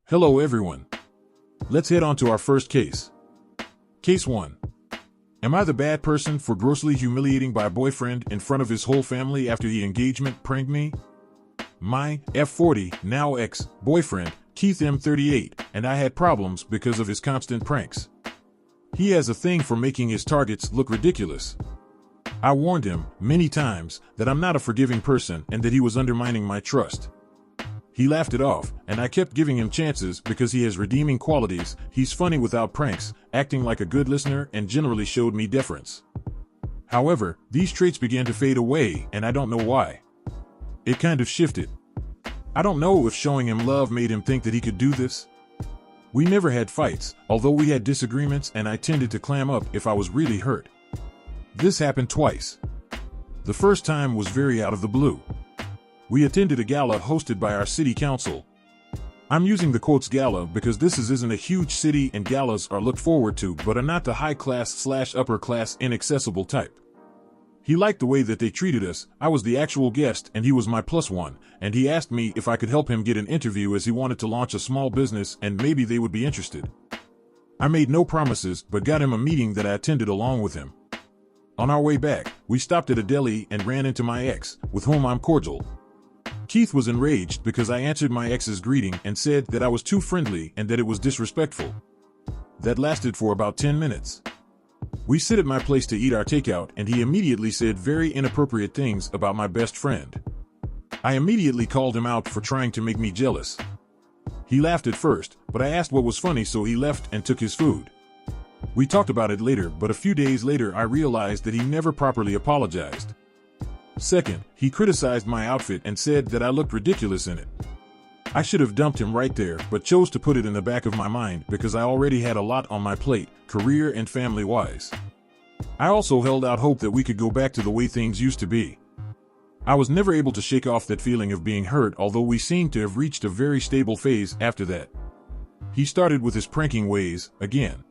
Hello everyone. Let's head on to our first case. Case 1. Am I the bad person for grossly humiliating my boyfriend in front of his whole family after the engagement pranked me? My F40, now ex-boyfriend, Keith M38, and I had problems because of his constant pranks. He has a thing for making his targets look ridiculous. I warned him, many times, that I'm not a forgiving person and that he was undermining my trust. He laughed it off, and I kept giving him chances because he has redeeming qualities. He's funny without pranks, acting like a good listener, and generally showed me deference. However, these traits began to fade away, and I don't know why. It kind of shifted. I don't know if showing him love made him think that he could do this. We never had fights, although we had disagreements, and I tended to clam up if I was really hurt. This happened twice. The first time was very out of the blue. We attended a gala hosted by our city council. I'm using the quotes gala because this isn't a huge city and galas are looked forward to but are not the high-class/upper class inaccessible type. He liked the way that they treated us. I was the actual guest and he was my plus one, and he asked me if I could help him get an interview as he wanted to launch a small business and maybe they would be interested. I made no promises but got him a meeting that I attended along with him. On our way back, we stopped at a deli and ran into my ex, with whom I'm cordial. Keith was enraged because I answered my ex's greeting and said that I was too friendly and that it was disrespectful. That lasted for about 10 minutes. We sit at my place to eat our takeout and he immediately said very inappropriate things about my best friend. I immediately called him out for trying to make me jealous. He laughed at first, but I asked what was funny so he left and took his food. We talked about it later, but a few days later I realized that he never properly apologized. Second, he criticized my outfit and said that I looked ridiculous in it. I should have dumped him right there, but chose to put it in the back of my mind because I already had a lot on my plate, career and family-wise. I also held out hope that we could go back to the way things used to be. I was never able to shake off that feeling of being hurt, although we seemed to have reached a very stable phase after that. He started with his pranking ways, again.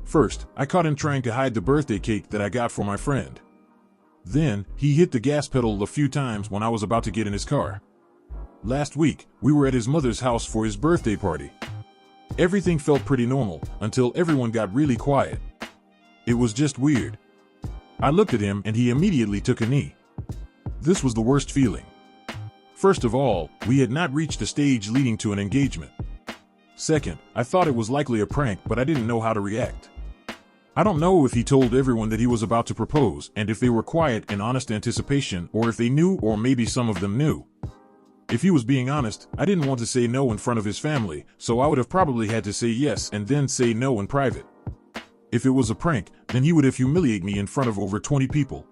First, I caught him trying to hide the birthday cake that I got for my friend. Then, he hit the gas pedal a few times when I was about to get in his car. Last week, we were at his mother's house for his birthday party. Everything felt pretty normal, until everyone got really quiet. It was just weird. I looked at him and he immediately took a knee. This was the worst feeling. First of all, we had not reached a stage leading to an engagement. Second, I thought it was likely a prank, but I didn't know how to react. I don't know if he told everyone that he was about to propose and if they were quiet in honest anticipation or if they knew or maybe some of them knew. If he was being honest, I didn't want to say no in front of his family, so I would have probably had to say yes and then say no in private. If it was a prank, then he would have humiliated me in front of over 20 people.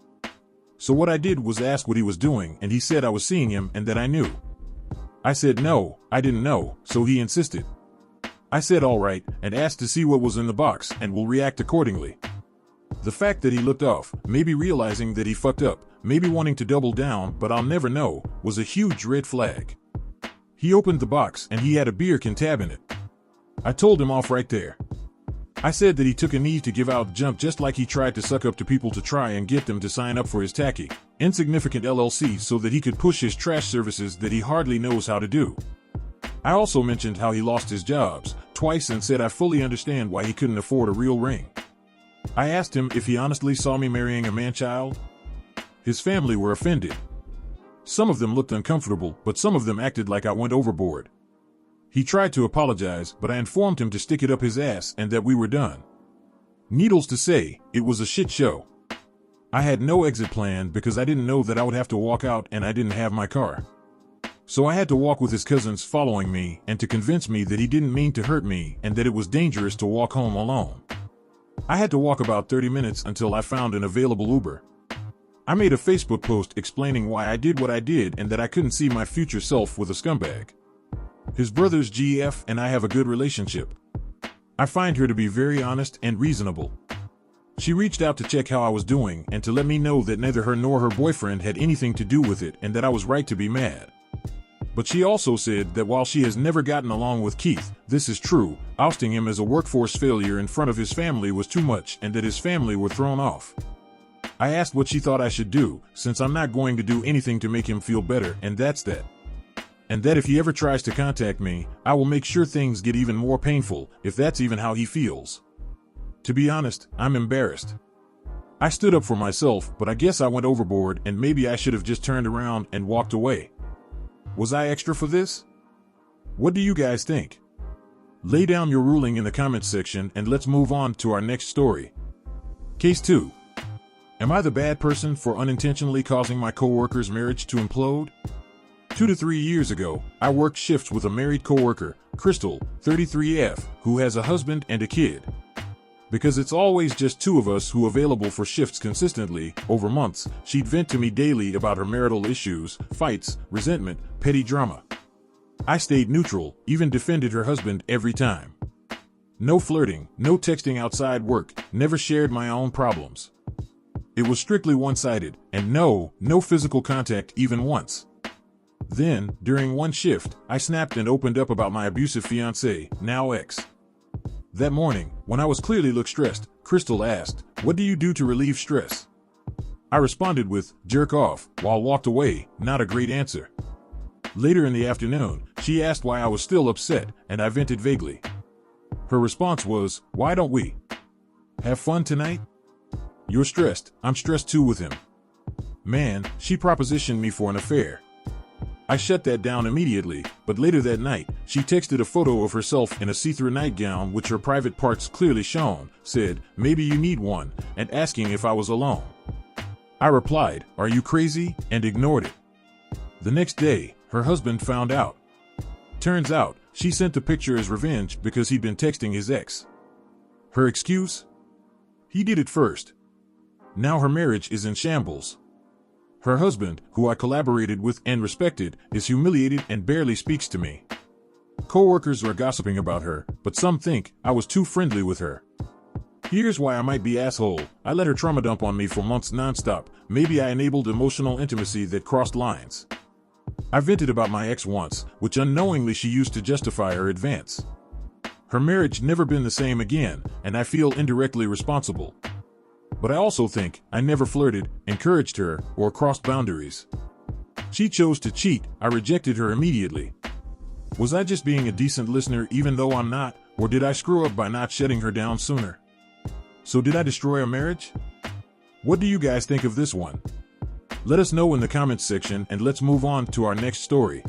So what I did was ask what he was doing and he said I was seeing him and that I knew. I said no, I didn't know, so he insisted. I said all right and asked to see what was in the box and will react accordingly. The fact that he looked off, maybe realizing that he fucked up, maybe wanting to double down, but I'll never know, was a huge red flag. He opened the box and he had a beer can tab in it. I told him off right there. I said that he took a knee to give out jump just like he tried to suck up to people to try and get them to sign up for his tacky, insignificant LLC so that he could push his trash services that he hardly knows how to do. I also mentioned how he lost his jobs twice and said I fully understand why he couldn't afford a real ring. I asked him if he honestly saw me marrying a man-child. His family were offended. Some of them looked uncomfortable, but some of them acted like I went overboard. He tried to apologize, but I informed him to stick it up his ass and that we were done. Needless to say, it was a shit show. I had no exit plan because I didn't know that I would have to walk out and I didn't have my car. So I had to walk with his cousins following me and to convince me that he didn't mean to hurt me and that it was dangerous to walk home alone. I had to walk about 30 minutes until I found an available Uber. I made a Facebook post explaining why I did what I did and that I couldn't see my future self with a scumbag. His brother's GF and I have a good relationship. I find her to be very honest and reasonable. She reached out to check how I was doing and to let me know that neither her nor her boyfriend had anything to do with it and that I was right to be mad. But she also said that while she has never gotten along with Keith, this is true, ousting him as a workforce failure in front of his family was too much and that his family were thrown off. I asked what she thought I should do, since I'm not going to do anything to make him feel better, and that's that. and that if he ever tries to contact me, I will make sure things get even more painful, if that's even how he feels. To be honest, I'm embarrassed. I stood up for myself, but I guess I went overboard and maybe I should have just turned around and walked away. Was I extra for this? What do you guys think? Lay down your ruling in the comments section and let's move on to our next story. Case 2. Am I the bad person for unintentionally causing my coworker's marriage to implode? 2 to 3 years ago, I worked shifts with a married coworker, Crystal, 33F, who has a husband and a kid. Because it's always just two of us who are available for shifts consistently, over months, she'd vent to me daily about her marital issues, fights, resentment, petty drama. I stayed neutral, even defended her husband every time. No flirting, no texting outside work, never shared my own problems. It was strictly one-sided, and no physical contact even once. Then, during one shift, I snapped and opened up about my abusive fiancé, now ex. That morning, when I was clearly looked stressed, Crystal asked, "What do you do to relieve stress?" I responded with, "Jerk off," while walked away, not a great answer. Later in the afternoon, she asked why I was still upset, and I vented vaguely. Her response was, "Why don't we have fun tonight? You're stressed, I'm stressed too with him." Man, she propositioned me for an affair. I shut that down immediately, but later that night, she texted a photo of herself in a see-through nightgown which her private parts clearly shone, said, "Maybe you need one," and asking if I was alone. I replied, "Are you crazy?" and ignored it. The next day, her husband found out. Turns out, she sent the picture as revenge because he'd been texting his ex. Her excuse? He did it first. Now her marriage is in shambles. Her husband, who I collaborated with and respected, is humiliated and barely speaks to me. Coworkers are gossiping about her, but some think I was too friendly with her. Here's why I might be asshole. I let her trauma dump on me for months nonstop. Maybe I enabled emotional intimacy that crossed lines. I vented about my ex once, which unknowingly she used to justify her advance. Her marriage never been the same again, and I feel indirectly responsible. But I also think I never flirted, encouraged her, or crossed boundaries. She chose to cheat, I rejected her immediately. Was I just being a decent listener even though I'm not, or did I screw up by not shutting her down sooner? So did I destroy a marriage? What do you guys think of this one? Let us know in the comments section and let's move on to our next story.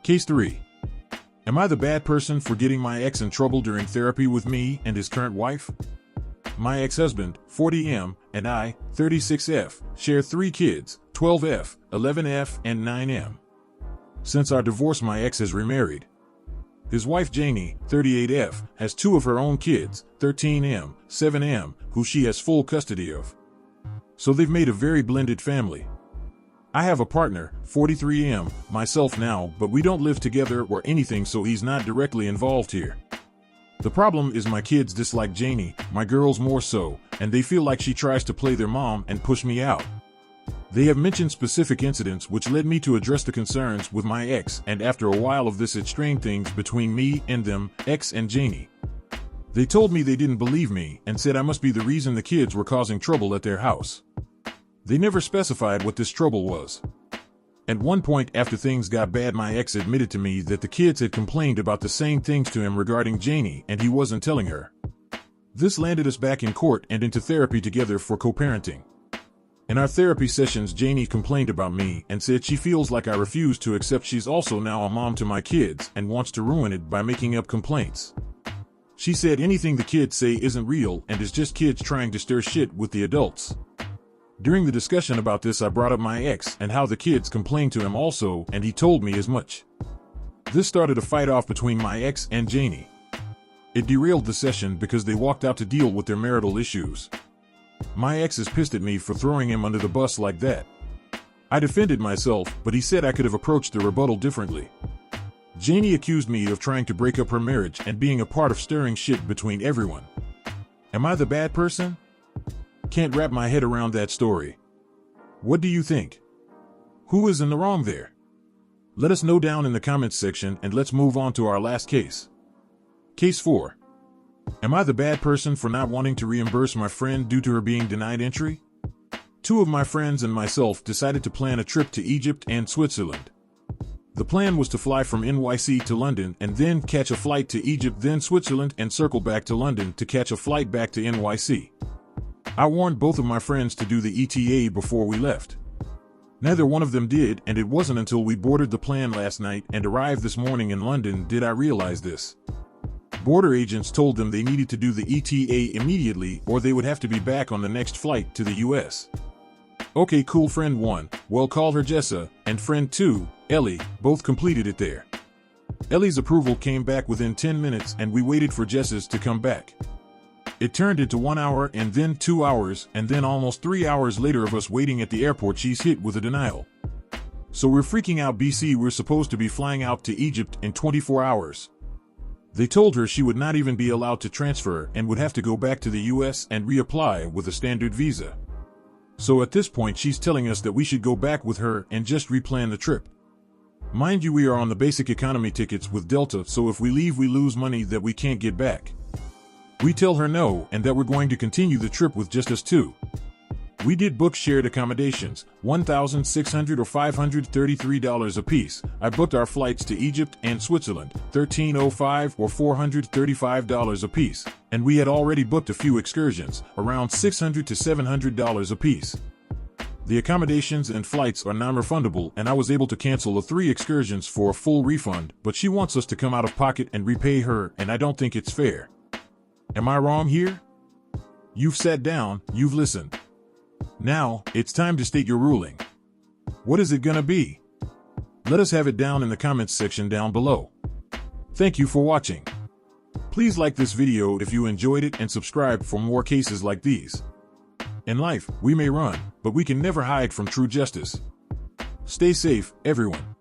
Case 3. Am I the bad person for getting my ex in trouble during therapy with me and his current wife? My ex-husband, 40M, and I, 36F, share 3 kids, 12F, 11F, and 9M. Since our divorce, my ex has remarried. His wife, Janie, 38F, has 2 of her own kids, 13M, 7M, who she has full custody of. So they've made a very blended family. I have a partner, 43M, myself now, but we don't live together or anything, so he's not directly involved here. The problem is my kids dislike Janie, my girls more so, and they feel like she tries to play their mom and push me out. They have mentioned specific incidents which led me to address the concerns with my ex, and after a while of this it strained things between me and them, ex and Janie. They told me they didn't believe me and said I must be the reason the kids were causing trouble at their house. They never specified what this trouble was. At one point after things got bad, my ex admitted to me that the kids had complained about the same things to him regarding Janie and he wasn't telling her. This landed us back in court and into therapy together for co-parenting. In our therapy sessions, Janie complained about me and said she feels like I refuse to accept she's also now a mom to my kids and wants to ruin it by making up complaints. She said anything the kids say isn't real and is just kids trying to stir shit with the adults. During the discussion about this, I brought up my ex and how the kids complained to him also, and he told me as much. This started a fight off between my ex and Janie. It derailed the session because they walked out to deal with their marital issues. My ex is pissed at me for throwing him under the bus like that. I defended myself, but he said I could have approached the rebuttal differently. Janie accused me of trying to break up her marriage and being a part of stirring shit between everyone. Am I the bad person? Can't wrap my head around that story. What do you think? Who is in the wrong there? Let us know down in the comments section and let's move on to our last case. Case 4. Am I the bad person for not wanting to reimburse my friend due to her being denied entry? 2 of my friends and myself decided to plan a trip to Egypt and Switzerland. The plan was to fly from NYC to London and then catch a flight to Egypt, then Switzerland, and circle back to London to catch a flight back to NYC. I warned both of my friends to do the ETA before we left. Neither one of them did, and it wasn't until we boarded the plane last night and arrived this morning in London did I realize this. Border agents told them they needed to do the ETA immediately or they would have to be back on the next flight to the US. Okay, cool. Friend 1, well, call her Jessa, and friend 2, Ellie, both completed it there. Ellie's approval came back within 10 minutes and we waited for Jessa's to come back. It turned into 1 hour and then 2 hours and then almost 3 hours later of us waiting at the airport. She's hit with a denial. So we're freaking out. BC, we're supposed to be flying out to Egypt in 24 hours. They told her she would not even be allowed to transfer and would have to go back to the US and reapply with a standard visa. So at this point she's telling us that we should go back with her and just replan the trip. Mind you, we are on the basic economy tickets with Delta, so if we leave we lose money that we can't get back. We tell her no and that we're going to continue the trip with just us two. We did book shared accommodations, $1,600 or $533 apiece. I booked our flights to Egypt and Switzerland, $1,305 or $435 apiece, and we had already booked a few excursions, around $600 to $700 apiece. The accommodations and flights are non-refundable, and I was able to cancel the 3 excursions for a full refund, but she wants us to come out of pocket and repay her, and I don't think it's fair. Am I wrong here? You've sat down, you've listened. Now, it's time to state your ruling. What is it gonna be? Let us have it down in the comments section down below. Thank you for watching. Please like this video if you enjoyed it and subscribe for more cases like these. In life, we may run, but we can never hide from true justice. Stay safe, everyone.